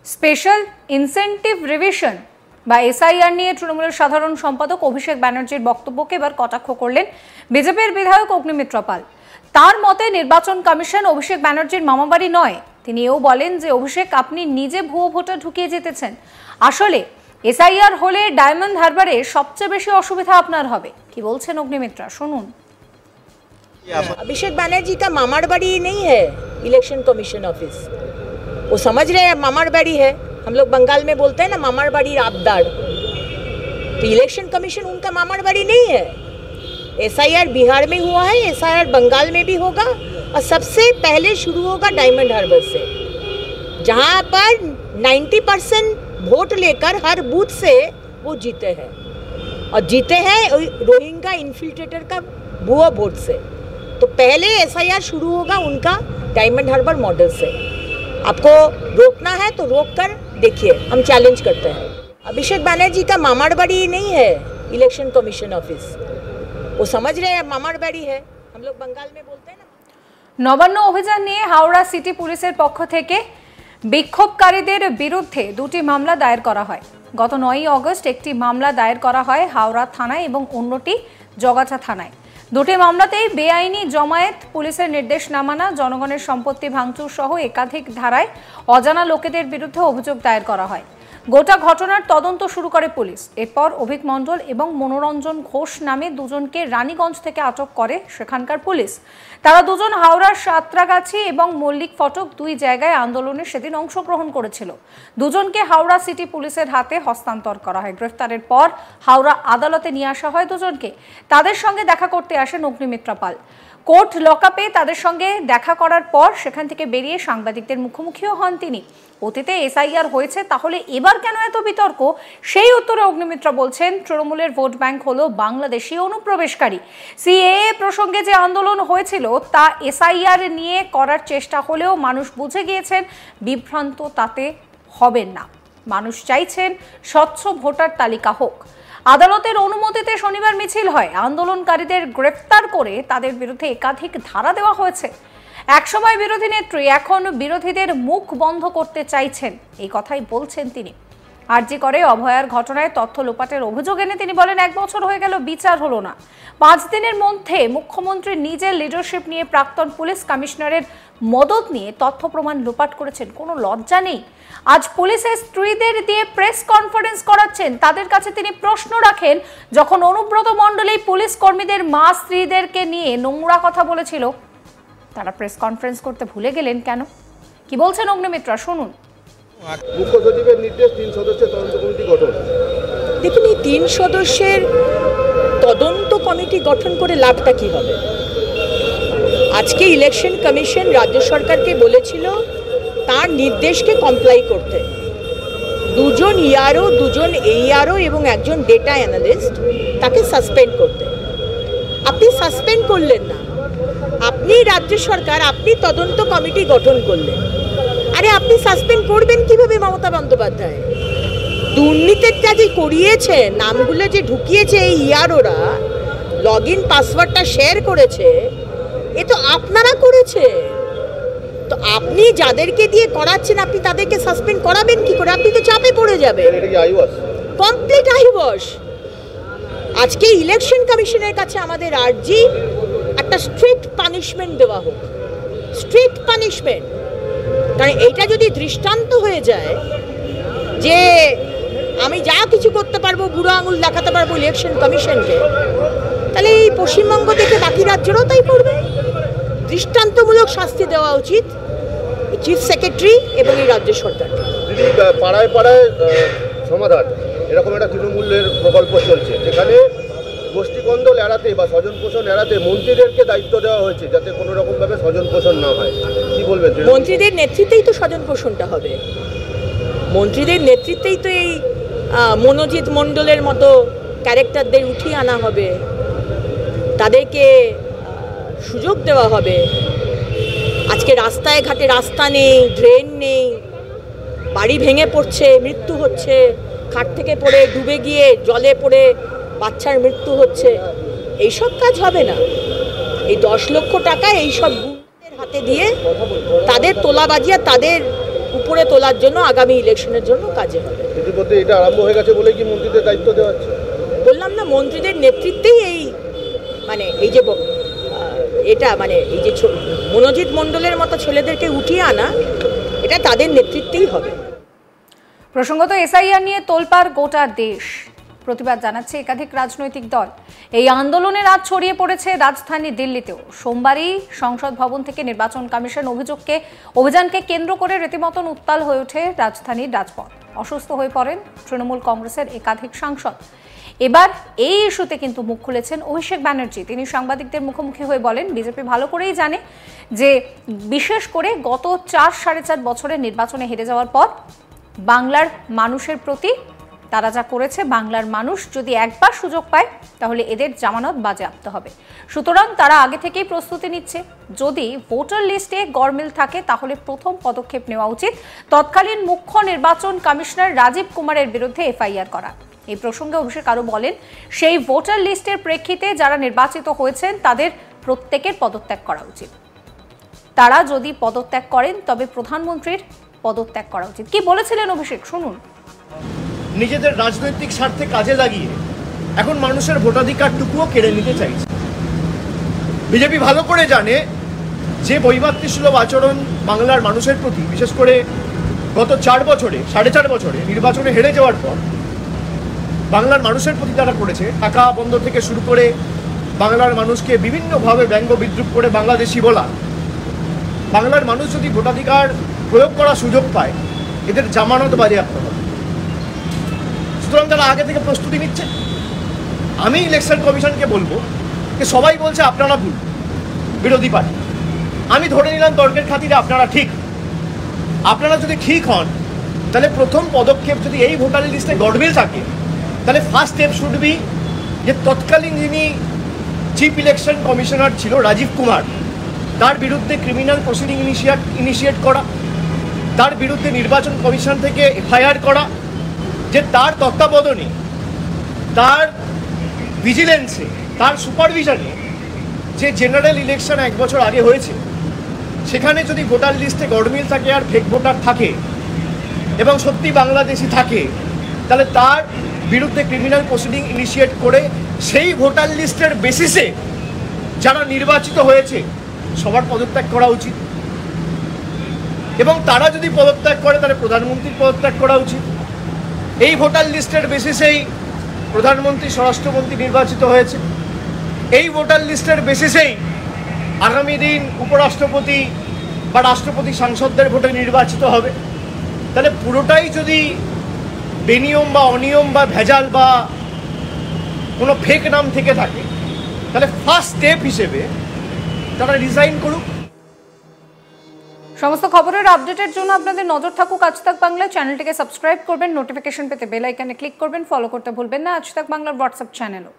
Special incentive revision বা SIR নিয়ে তৃণমূলের সাধারণ সম্পাদক অভিষেক ব্যানার্জির বক্তব্যকে এবার কটাক্ষ করলেন বিজেপির বিধায়ক অগ্নিমিত্র পাল। তার মতে নির্বাচন কমিশন অভিষেক ব্যানার্জির মামাবাড়ি নয়। তিনি এও বলেন যে অভিষেক আপনি নিজে ভুয়ো ভোটার ঢুকিয়ে জিতেছেন। আসলে এসআইআর হলে ডায়মন্ড হারবারে সবচেয়ে বেশি অসুবিধা আপনার হবে। কি বলছেন অগ্নিমিত্রা, শুনুন। अभिषेक बनर्जी का मामार बाड़ी नहीं है इलेक्शन कमीशन ऑफिस। वो समझ रहे हैं मामार बाड़ी है। हम लोग बंगाल में बोलते हैं ना मामार बाड़ी राबदार। तो इलेक्शन कमीशन उनका मामार बाड़ी नहीं है। एसआईआर बिहार में हुआ है, एसआईआर बंगाल में भी होगा और सबसे पहले शुरू होगा डायमंड हार्बर से, जहां पर 90% वोट लेकर हर बूथ से वो जीते हैं और जीते हैं रोहिंग्या इन्फिल्ट्रेटर का भुआ वोट से। तो पहले एसआईआर शुरू होगा उनका डायमंड हार्बर मॉडल से। आपको रोकना है तो रोक कर देखिए, हम चैलेंज करते हैं। अभिषेक बनर्जी का मामार बाड़ी नहीं है इलेक्शन कमीशन ऑफिस। वो समझ रहे हैं मामार बाड़ी है। हम लोग बंगाल में बोलते हैं ना। নবান্ন অভিযান নিয়ে হাওড়া সিটি পুলিশের পক্ষ থেকে বিক্ষোভকারীদের বিরুদ্ধে দুটি মামলা দায়ের করা হয়। গত 9 আগস্ট একটি মামলা দায়ের করা হয় হাওড়া থানায় এবং অন্যটি জগাছা থানায়। দুটি মামলাতেই বেআইনি জমায়েত, পুলিশের নির্দেশ না মানা, জনগণের সম্পত্তি ভাঙচুর সহ একাধিক ধারায় অজানা লোকেদের বিরুদ্ধে অভিযোগ দায়ের করা হয়। গোটা ঘটনার তদন্ত শুরু করে পুলিশ। এরপর অভিক মণ্ডল এবং মনোরঞ্জন ঘোষ নামে দুজনকে রানীগঞ্জ থেকে আটক করে সেখানকার পুলিশ। তারা দুজন হাওড়ার সাঁতরাগাছি এবং মল্লিক ফটক দুই জায়গায় আন্দোলনে সেদিন অংশগ্রহণ করেছিল। দুজনকে হাওড়া সিটি পুলিশের হাতে হস্তান্তর করা হয়। গ্রেফতারের পর হাওড়া আদালতে নিয়ে আসা হয় দুজনকে। তাদের সঙ্গে দেখা করতে আসেন অগ্নিমিত্র পাল। কোর্ট লকআপে তাদের সঙ্গে দেখা করার পর সেখান থেকে বেরিয়ে সাংবাদিকদের মুখোমুখিও হন তিনি। অতীতে এসআইআর হয়েছে, তাহলে এবার কেন এত বিতর্ক? সেই উত্তরে অগ্নিমিত্র বলছেন তৃণমূলের ভোট ব্যাংক হলো বাংলাদেশি অনুপ্রবেশকারী। সিএএ প্রসঙ্গে যে আন্দোলন হয়েছিল তা এসআইআর নিয়ে করার চেষ্টা হলেও মানুষ বুঝে গিয়েছেন বিভ্রান্ত তাতে হবেন না। মানুষ চাইছেন স্বচ্ছ ভোটার তালিকা হোক। আদালতের অনুমতিতে শনিবার মিছিল হয়। আন্দোলনকারীদের গ্রেফতার করে তাদের বিরুদ্ধে একাধিক ধারা দেওয়া হয়েছে। একসময় বিরোধী নেত্রী এখন বিরোধীদের মুখ বন্ধ করতে চাইছেন, এই কথাই বলছেন তিনি। আরজি করে অভয়ার ঘটনায় তথ্য লোপাটের অভিযোগ এনে তিনি বলেন 1 বছর হয়ে গেল, বিচার হলো না। 5 দিনের মধ্যে মুখ্যমন্ত্রী নিজের লিডারশিপ নিয়ে প্রাক্তন পুলিশ কমিশনারের মদত নিয়ে তথ্য প্রমাণ লোপাট করেছেন, কোনো লজ্জা নেই। আজ পুলিশের স্ত্রীদের দিয়ে প্রেস কনফারেন্স করাচ্ছেন। তাদের কাছে তিনি প্রশ্ন রাখেন, যখন অনুব্রত মণ্ডলী পুলিশ কর্মীদের মা স্ত্রীদেরকে নিয়ে নোংরা কথা বলেছিল, তারা প্রেস কনফারেন্স করতে ভুলে গেলেন কেন? কি বলছেন অগ্নিমিত্রা, শুনুন। মুখ্য সচিবের নির্দেশ 3 সদস্যের তদন্ত কমিটি গঠন। দেখুন, এই 3 সদস্যের তদন্ত কমিটি গঠন করে লাভটা কি হবে? আজকে ইলেকশন কমিশন রাজ্য সরকারকে বলেছিল তার নির্দেশকে কমপ্লাই করতে। 2 জন ইআরও, 2 জন এইআরও এবং একজন ডেটা অ্যানালিস্ট তাকে সাসপেন্ড করতে। আপনি সাসপেন্ড করলেন না, আপনি রাজ্য সরকার, আপনি তদন্ত কমিটি গঠন করলেন। আরে আপনি সাসপেন্ড করবেন কিভাবে মমতা বন্দ্যোপাধ্যায়? দুর্নীতিটা যে করিয়েছে, নামগুলো যে ঢুকিয়েছে এই ইআরওরা, লগইন পাসওয়ার্ডটা শেয়ার করেছে, এ তো আপনারা করেছে। তো আপনি যাদেরকে দিয়ে করাচ্ছেন আপনি তাদেরকে সাসপেন্ড করাবেন কি করে? আপনি তো চাপে পড়ে যাবেন। Complete eyewash. আজকে ইলেকশন কমিশনের কাছে আমাদের আর্জি, একটা স্ট্রিক্ট পানিশমেন্ট দেওয়া হোক, স্ট্রিক্ট পানিশমেন্ট। কারণ এটা যদি দৃষ্টান্ত হয়ে যায় যে আমি যা কিছু করতে পারবো, বুড়ো আঙুল দেখাতে পারবো ইলেকশন কমিশনকে, তাহলে এই পশ্চিমবঙ্গ থেকে বাকি রাজ্যরাও তাই করবে। দৃষ্টান্তমূলক শাস্তি দেওয়া উচিত চিফ সেক্রেটারি এবং এই রাজ্য সরকারকে। দিদি, পাড়ায় পাড়ায় সমাধান এরকম একটা তৃণমূলের প্রকল্প চলছে, যেখানে গোষ্ঠী কন্দল এড়াতে বা স্বজন পোষণ এড়াতে মন্ত্রীদেরকে দায়িত্ব দেওয়া হয়েছে যাতে কোনো রকমভাবে স্বজন পোষণ না হয়। কি বলবেন? মন্ত্রীদের নেতৃত্বেই তো স্বজন পোষণটা হবে। মন্ত্রীদের নেতৃত্বেই তো এই মনোজিৎ মণ্ডলের মতো ক্যারেক্টারদের উঠিয়ে আনা হবে, তাদেরকে সুযোগ দেওয়া হবে। আজকে রাস্তায় ঘাটে রাস্তা নেই, ড্রেন নেই, বাড়ি ভেঙে পড়ছে, মৃত্যু হচ্ছে, খাট থেকে পড়ে ডুবে গিয়ে জলে পড়ে বাচ্চার মৃত্যু হচ্ছে। এইসব কাজ হবে না। এই 10 লক্ষ টাকা এইসব গুন্ডাদের হাতে দিয়ে তাদের তোলাবাজি আর তাদের উপরে তোলার জন্য আগামী ইলেকশনের জন্য কাজে হবে। ইতিমধ্যে এটা আরম্ভ হয়ে গেছে বলে কি মন্ত্রীদের দায়িত্ব দেওয়া হচ্ছে? বললাম না, মন্ত্রীদের নেতৃত্বেই এই মানে এই যে এটা মানে এই যে মনোজিৎ মণ্ডলের মতো ছেলেদেরকে উঠিয়ে আনা, এটা তাদের নেতৃত্বেই হবে। প্রসঙ্গত এসআইআর নিয়ে তোলপাড় গোটা দেশ, প্রতিবাদ জানাচ্ছে একাধিক রাজনৈতিক দল। এই আন্দোলনের আজ ছড়িয়ে পড়েছে রাজধানী দিল্লিতেও। সোমবারই সংসদ ভবন থেকে নির্বাচন কমিশন অভিযানকে কেন্দ্র করে রীতিমতন উত্তাল হয়ে ওঠে রাজধানীর রাজপথ। অসুস্থ হয়ে পড়েন তৃণমূল কংগ্রেসের একাধিক সাংসদ। এবার এই ইস্যুতে কিন্তু মুখ খুলেছেন অভিষেক ব্যানার্জি। তিনি সাংবাদিকদের মুখোমুখি হয়ে বলেন, বিজেপি ভালো করেই জানে যে বিশেষ করে গত 4-4.5 বছরের নির্বাচনে হেরে যাওয়ার পর বাংলার মানুষের প্রতি তারা যা করেছে, বাংলার মানুষ যদি একবার সুযোগ পায় তাহলে এদের জামানত বাজেয়াপ্ত হবে। সুতরাং তারা আগে থেকেই প্রস্তুতি নিচ্ছে। যদি ভোটার লিস্টে গড়মিল থাকে তাহলে প্রথম পদক্ষেপ নেওয়া উচিত তৎকালীন মুখ্য নির্বাচন কমিশনার রাজীব কুমারের বিরুদ্ধে এফআইআর করা। এই প্রসঙ্গে অভিষেক আরও বলেন, সেই ভোটার লিস্টের প্রেক্ষিতে যারা নির্বাচিত হয়েছেন তাদের প্রত্যেকের পদত্যাগ করা উচিত। তারা যদি পদত্যাগ করেন তবে প্রধানমন্ত্রীর পদত্যাগ করা উচিত। কি বলেছিলেন অভিষেক, শুনুন। নিজেদের রাজনৈতিক স্বার্থে কাজে লাগিয়ে এখন মানুষের ভোটাধিকারটুকুও কেড়ে নিতে চাইছে। বিজেপি ভালো করে জানে যে বৈমাতৃসুলভ আচরণ বাংলার মানুষের প্রতি, বিশেষ করে গত 4.5 বছরে নির্বাচনে হেরে যাওয়ার পর বাংলার মানুষের প্রতি তারা করেছে। টাকা বন্ধ থেকে শুরু করে বাংলার মানুষকে বিভিন্নভাবে ব্যঙ্গ বিদ্রুপ করে বাংলাদেশি বলা। বাংলার মানুষ যদি ভোটাধিকার প্রয়োগ করার সুযোগ পায়, এদের জামানত বাজেয়াপ্ত হবে। সুতরাং তারা আগে থেকে প্রস্তুতি নিচ্ছে। আমি ইলেকশন কমিশনকে বলবো যে সবাই বলছে আপনারা ভুল, বিরোধী পার্টি। আমি ধরে নিলাম তর্কের খাতিরে আপনারা ঠিক। আপনারা যদি ঠিক হন তাহলে প্রথম পদক্ষেপ, যদি এই ভোটার লিস্টে গড়মিল থাকে, তাহলে ফার্স্ট স্টেপ শুড বি যে তৎকালীন যিনি চিফ ইলেকশন কমিশনার ছিল রাজীব কুমার, তার বিরুদ্ধে ক্রিমিনাল প্রসিডিং ইনিশিয়েট করা, তার বিরুদ্ধে নির্বাচন কমিশন থেকে এফআইআর করা, যে তার তত্ত্বাবধানে, তার ভিজিলেন্সে, তার সুপারভিশনে যে জেনারেল ইলেকশন 1 বছর আগে হয়েছে, সেখানে যদি ভোটার লিস্টে গড়মিল থাকে আর ফেক ভোটার থাকে এবং সত্যি বাংলাদেশি থাকে, তাহলে তার বিরুদ্ধে ক্রিমিনাল প্রসিডিং ইনিশিয়েট করে সেই ভোটার লিস্টের বেসিসে যারা নির্বাচিত হয়েছে সবার পদত্যাগ করা উচিত। এবং তারা যদি পদত্যাগ করে তাহলে প্রধানমন্ত্রীর পদত্যাগ করা উচিত। এই ভোটার লিস্টের বেসিসেই প্রধানমন্ত্রী, স্বরাষ্ট্রমন্ত্রী নির্বাচিত হয়েছে। এই ভোটার লিস্টের বেসিসেই আগামী দিন উপরাষ্ট্রপতি বা রাষ্ট্রপতি সাংসদদের ভোটে নির্বাচিত হবে। তাহলে পুরোটাই যদি বেনিয়ম বা অনিয়ম বা ভেজাল বা কোনো ফেক নাম থেকে থাকে, তাহলে ফার্স্ট স্টেপ হিসেবে তারা রিজাইন করুক। সমস্ত খবরের আপডেটের জন্য আপনাদের নজর থাকুক আজ তাক বাংলা। চ্যানেলটিকে সাবস্ক্রাইব করবেন, নোটিফিকেশন পেতে বেল আইকনে ক্লিক করবেন, ফলো করতে ভুলবেন না আজ তাক বাংলার হোয়াটসঅ্যাপ চ্যানেলও।